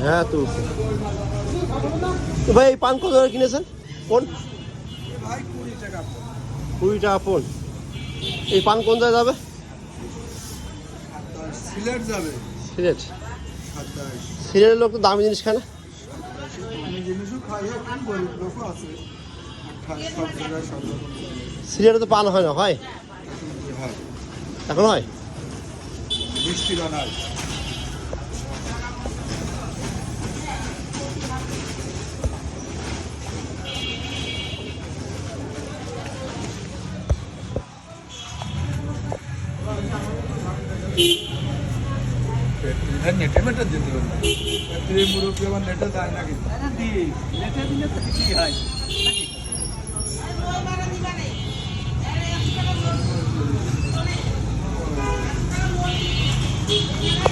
হ্যাঁ তো ভাই এই পান কত কিনেছেন? কোন 20 টাকা পোন। এই পান কোন জায়গায় যাবে? সিলেট যাবে। সিলেট? সিলেটের লোক তো দামি জিনিস খায় না। সিলেটে তো পান হয় না? হয় এখন? হয় মিষ্টি বানায়। নেটে মেটে দিয়ে দেবেন, মুরব্বী আবার নেটে দেয় না কিন্তু। নেটে দিলে তো ঠিকই হয়।